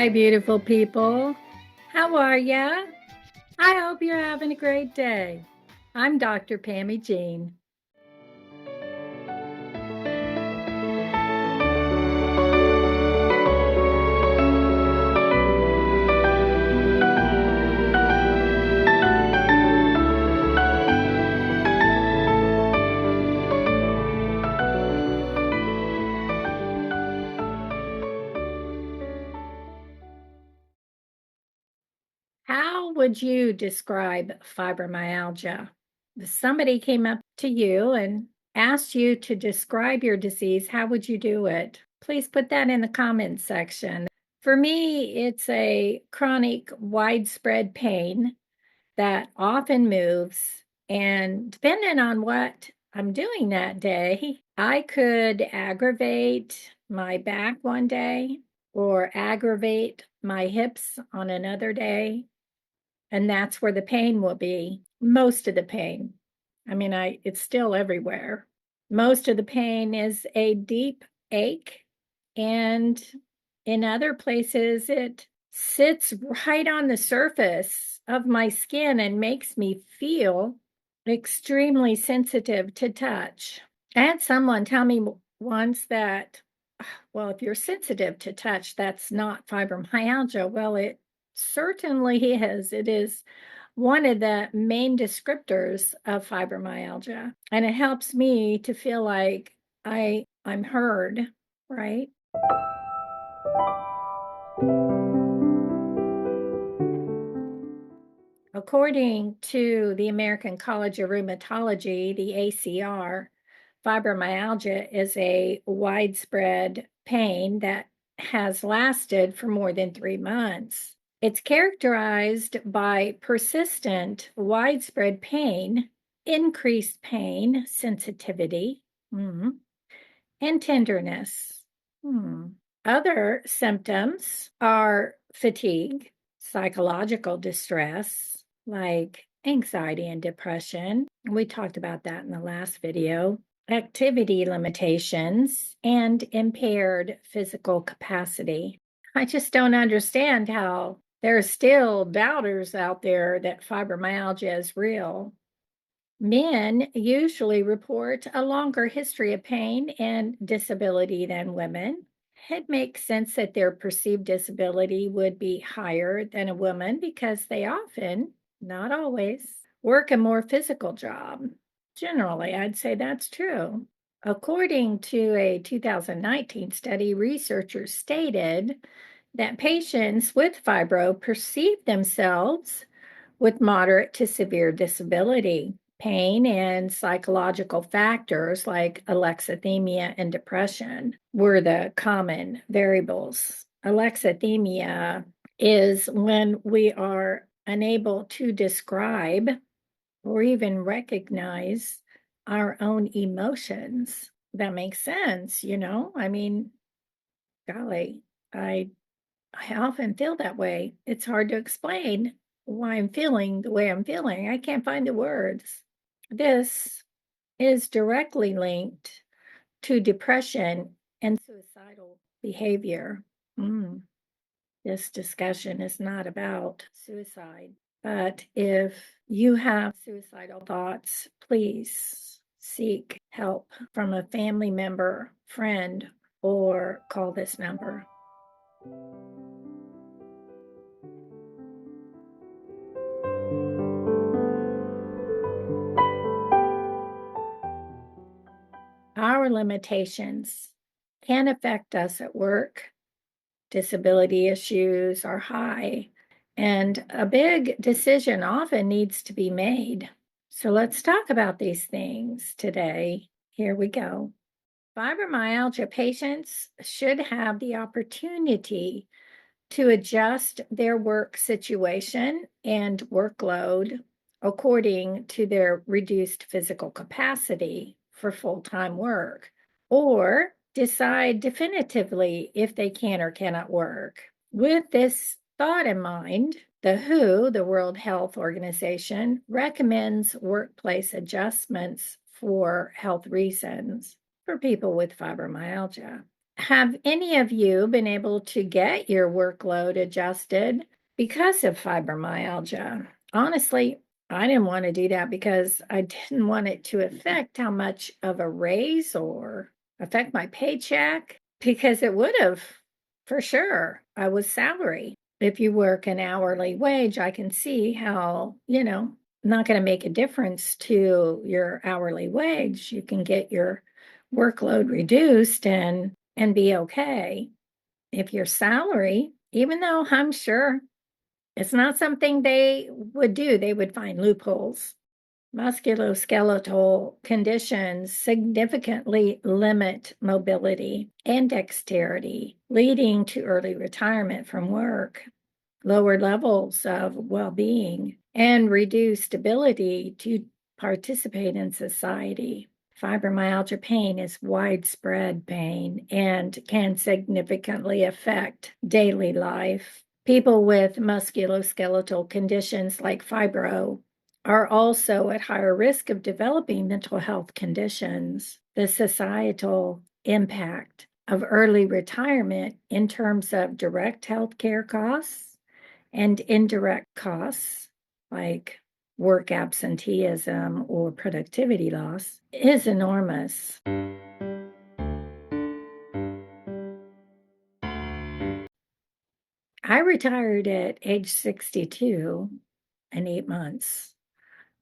Hi, beautiful people. How are ya? I hope you're having a great day. I'm Dr. Pammie Jean. How would you describe fibromyalgia? If somebody came up to you and asked you to describe your disease, how would you do it? Please put that in the comments section. For me, it's a chronic, widespread pain that often moves. And depending on what I'm doing that day, I could aggravate my back one day or aggravate my hips on another day. And that's where the pain will be. Most of the pain. I mean, it's still everywhere. Most of the pain is a deep ache. And in other places, it sits right on the surface of my skin and makes me feel extremely sensitive to touch. I had someone tell me once that, well, if you're sensitive to touch, that's not fibromyalgia. Well, it certainly is. It is one of the main descriptors of fibromyalgia, and it helps me to feel like I'm heard, right? According to the American College of Rheumatology, the ACR, fibromyalgia is a widespread pain that has lasted for more than 3 months. It's characterized by persistent, widespread pain, increased pain sensitivity, and tenderness. Other symptoms are fatigue, psychological distress, like anxiety and depression. We talked about that in the last video. Activity limitations and impaired physical capacity. I just don't understand how there are still doubters out there that fibromyalgia is real. Men usually report a longer history of pain and disability than women. It makes sense that their perceived disability would be higher than a woman because they often, not always, work a more physical job. Generally, I'd say that's true. According to a 2019 study, researchers stated that patients with fibro perceive themselves with moderate to severe disability. Pain and psychological factors like alexithymia and depression were the common variables. Alexithymia is when we are unable to describe or even recognize our own emotions. That makes sense, I mean, golly, I often feel that way. It's hard to explain why I'm feeling the way I'm feeling. I can't find the words. This is directly linked to depression and suicidal behavior. This discussion is not about suicide, but if you have suicidal thoughts, please seek help from a family member, friend, or call this number. Our limitations can affect us at work. Disability issues are high, and a big decision often needs to be made. So let's talk about these things today. Here we go. Fibromyalgia patients should have the opportunity to adjust their work situation and workload according to their reduced physical capacity for full-time work, or decide definitively if they can or cannot work. With this thought in mind, the WHO, the World Health Organization, recommends workplace adjustments for health reasons for people with fibromyalgia. Have any of you been able to get your workload adjusted because of fibromyalgia? Honestly, I didn't want to do that because I didn't want it to affect how much of a raise or affect my paycheck, because it would have for sure. I was salary. If you work an hourly wage, I can see how, not going to make a difference to your hourly wage. You can get your workload reduced and be okay. If your salary, even though I'm sure it's not something they would do, they would find loopholes. Musculoskeletal conditions significantly limit mobility and dexterity, leading to early retirement from work, lower levels of well-being, and reduced ability to participate in society. Fibromyalgia pain is widespread pain and can significantly affect daily life. People with musculoskeletal conditions like fibro are also at higher risk of developing mental health conditions. The societal impact of early retirement in terms of direct health care costs and indirect costs, like work absenteeism or productivity loss, is enormous. I retired at age 62 and 8 months.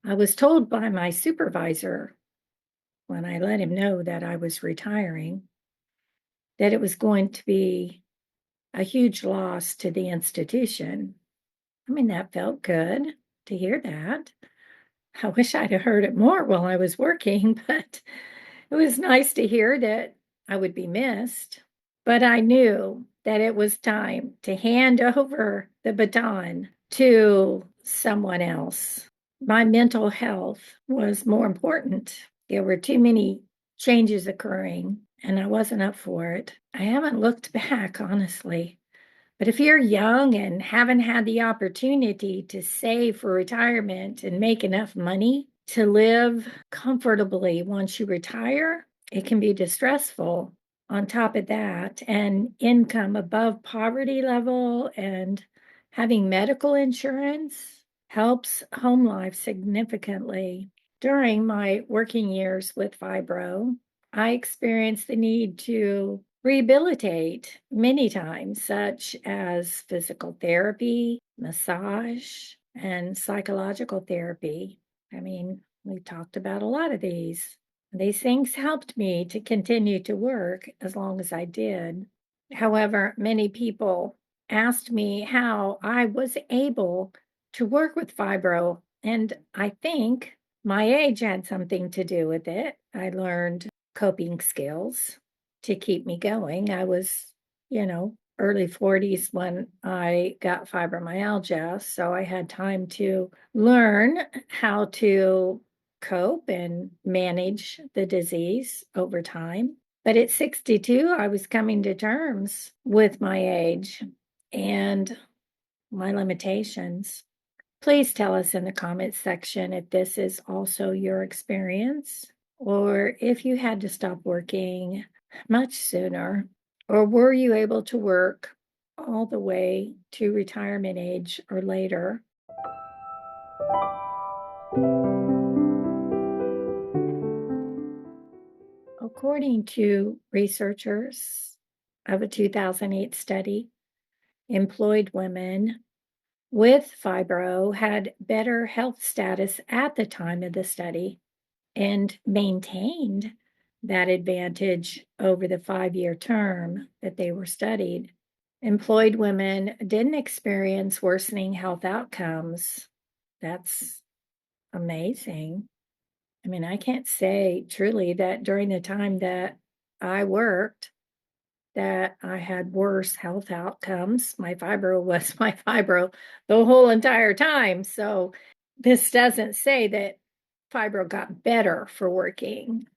I was told by my supervisor when I let him know that I was retiring that it was going to be a huge loss to the institution. I mean, that felt good to hear that. I wish I'd have heard it more while I was working, but it was nice to hear that I would be missed. But I knew that it was time to hand over the baton to someone else. My mental health was more important. There were too many changes occurring, and I wasn't up for it. I haven't looked back, honestly. But if you're young and haven't had the opportunity to save for retirement and make enough money to live comfortably once you retire, it can be distressful. On top of that, and income above poverty level and having medical insurance helps home life significantly. During my working years with fibro, I experienced the need to rehabilitate many times, such as physical therapy, massage, and psychological therapy. I mean, we talked about a lot of these. These things helped me to continue to work as long as I did. However, many people asked me how I was able to work with fibro, and I think my age had something to do with it. I learned coping skills to keep me going. I was, early 40s when I got fibromyalgia, so I had time to learn how to cope and manage the disease over time. But at 62, I was coming to terms with my age and my limitations. Please tell us in the comments section if this is also your experience, or if you had to stop working much sooner, or were you able to work all the way to retirement age or later. According to researchers of a 2008 study, employed women with fibro had better health status at the time of the study and maintained that advantage over the 5-year term that they were studied. Employed women didn't experience worsening health outcomes. That's amazing. I mean, I can't say truly that during the time that I worked that I had worse health outcomes. My fibro was my fibro the whole entire time. So this doesn't say that fibro got better for working,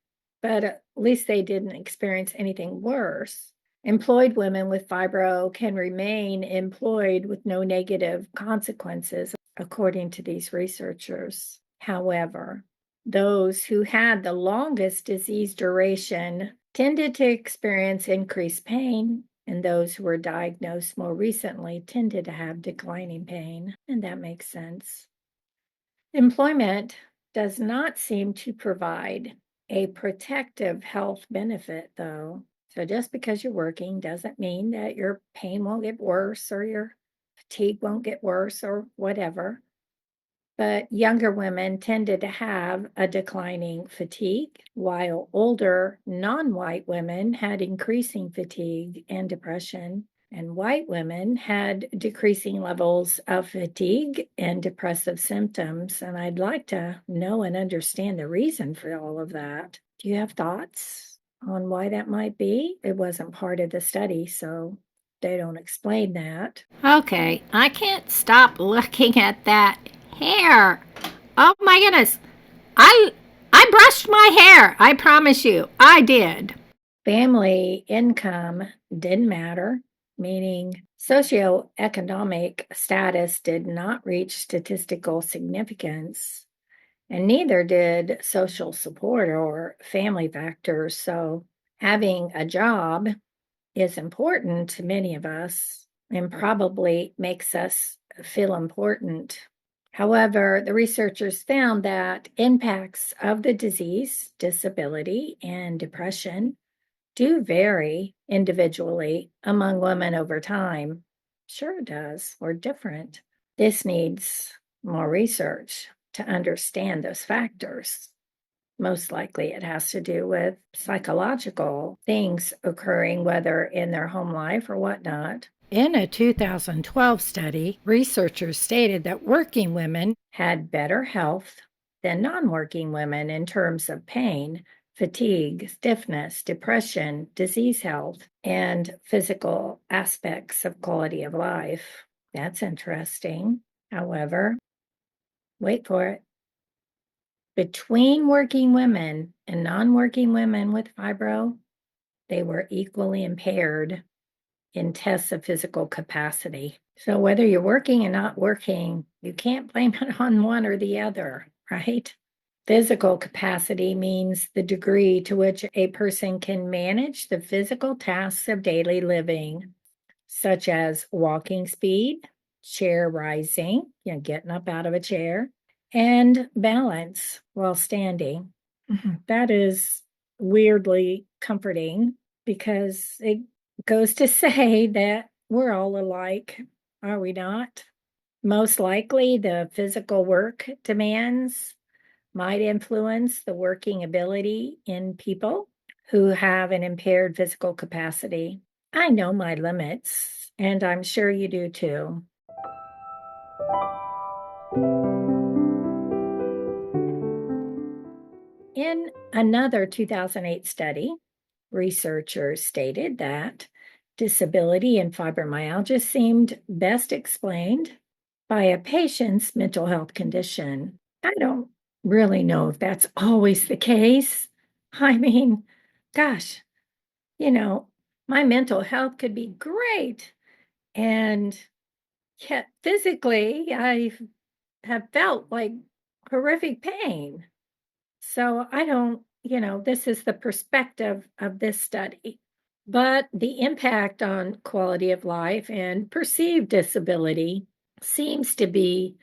but at least they didn't experience anything worse. Employed women with fibro can remain employed with no negative consequences, according to these researchers. However, those who had the longest disease duration tended to experience increased pain, and those who were diagnosed more recently tended to have declining pain, and that makes sense. Employment does not seem to provide a protective health benefit, though. So just because you're working doesn't mean that your pain won't get worse or your fatigue won't get worse or whatever. But younger women tended to have a declining fatigue, while older non white women had increasing fatigue and depression. And white women had decreasing levels of fatigue and depressive symptoms. And I'd like to know and understand the reason for all of that. Do you have thoughts on why that might be? It wasn't part of the study, so they don't explain that. Okay, I can't stop looking at that hair. Oh my goodness. I I brushed my hair. I promise you. I did. Family income didn't matter, meaning socioeconomic status did not reach statistical significance, and neither did social support or family factors. So, having a job is important to many of us and probably makes us feel important. However, the researchers found that impacts of the disease, disability, and depression do vary individually among women over time. Sure, it does. We're different. This needs more research to understand those factors. Most likely, it has to do with psychological things occurring, whether in their home life or whatnot. In a 2012 study, researchers stated that working women Had better health than non working women in terms of pain, fatigue, stiffness, depression, disease health, and physical aspects of quality of life. That's interesting. However, wait for it. Between working women and non working women with fibro, they were equally impaired in tests of physical capacity. So, whether you're working and not working, you can't blame it on one or the other, right? Physical capacity means the degree to which a person can manage the physical tasks of daily living, such as walking speed, chair rising, getting up out of a chair, and balance while standing. That is weirdly comforting because it goes to say that we're all alike, are we not? Most likely, the physical work demands might influence the working ability in people who have an impaired physical capacity. I know my limits, and I'm sure you do too. In another 2008 study, researchers stated that disability and fibromyalgia seemed best explained by a patient's mental health condition. I don't really know if that's always the case. I mean, gosh, you know, my mental health could be great. And yet physically, I have felt like horrific pain. So I don't, this is the perspective of this study. But the impact on quality of life and perceived disability seems to be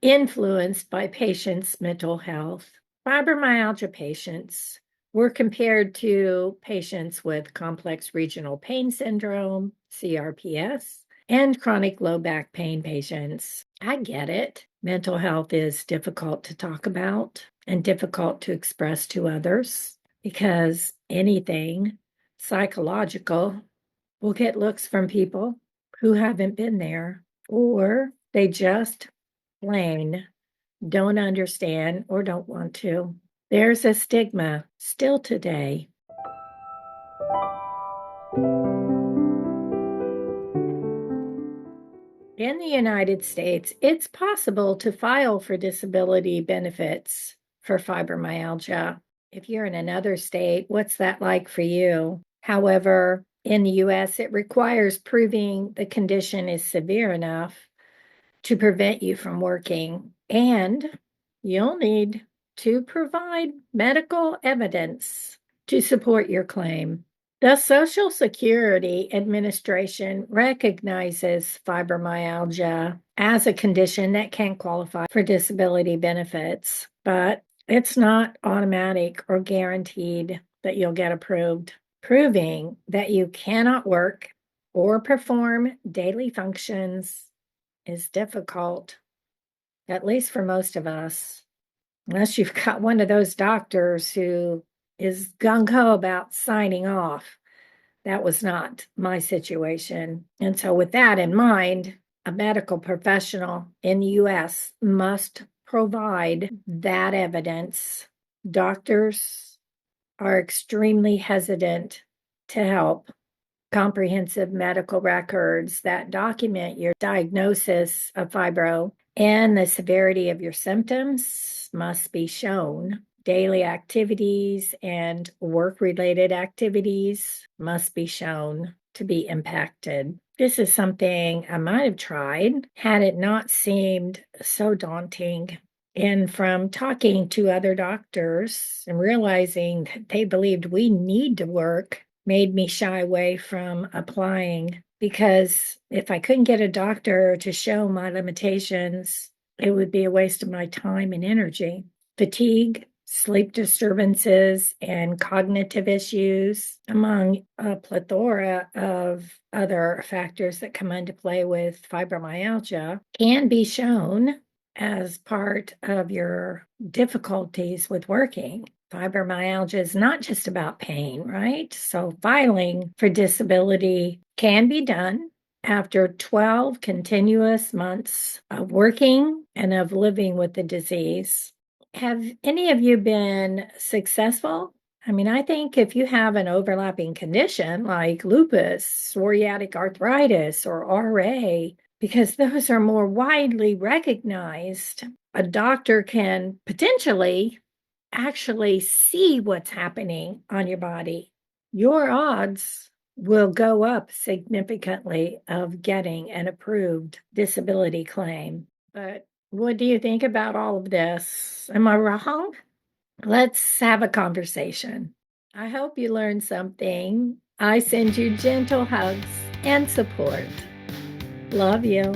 influenced by patients' mental health. Fibromyalgia patients were compared to patients with complex regional pain syndrome, CRPS, and chronic low back pain patients. I get it. Mental health is difficult to talk about and difficult to express to others because anything psychological will get looks from people who haven't been there, or they just plain don't understand or don't want to. There's a stigma still today. In the United States, it's possible to file for disability benefits for fibromyalgia. If you're in another state, what's that like for you? However, in the US, it requires proving the condition is severe enough to prevent you from working, and you'll need to provide medical evidence. to support your claim. The Social Security Administration recognizes fibromyalgia as a condition that can qualify for disability benefits, but it's not automatic or guaranteed that you'll get approved. Proving that you cannot work or perform daily functions is difficult, at least for most of us, unless you've got one of those doctors who is gung-ho about signing off. That was not my situation. And so, with that in mind, a medical professional in the US must provide that evidence. Doctors are extremely hesitant to help. Comprehensive medical records that document your diagnosis of fibro and the severity of your symptoms must be shown. Daily activities and work-related activities must be shown to be impacted. This is something I might have tried had it not seemed so daunting. And from talking to other doctors and realizing that they believed we need to work made me shy away from applying, because if I couldn't get a doctor to show my limitations, it would be a waste of my time and energy. Fatigue, sleep disturbances, and cognitive issues, among a plethora of other factors that come into play with fibromyalgia, can be shown as part of your difficulties with working. Fibromyalgia is not just about pain, right? So filing for disability can be done after 12 continuous months of working and of living with the disease. Have any of you been successful? I mean, I think if you have an overlapping condition like lupus, psoriatic arthritis, or RA, because those are more widely recognized, a doctor can potentially actually see what's happening on your body. Your odds will go up significantly of getting an approved disability claim. But what do you think about all of this? Am I wrong? Let's have a conversation. I hope you learned something. I send you gentle hugs and support. Love you.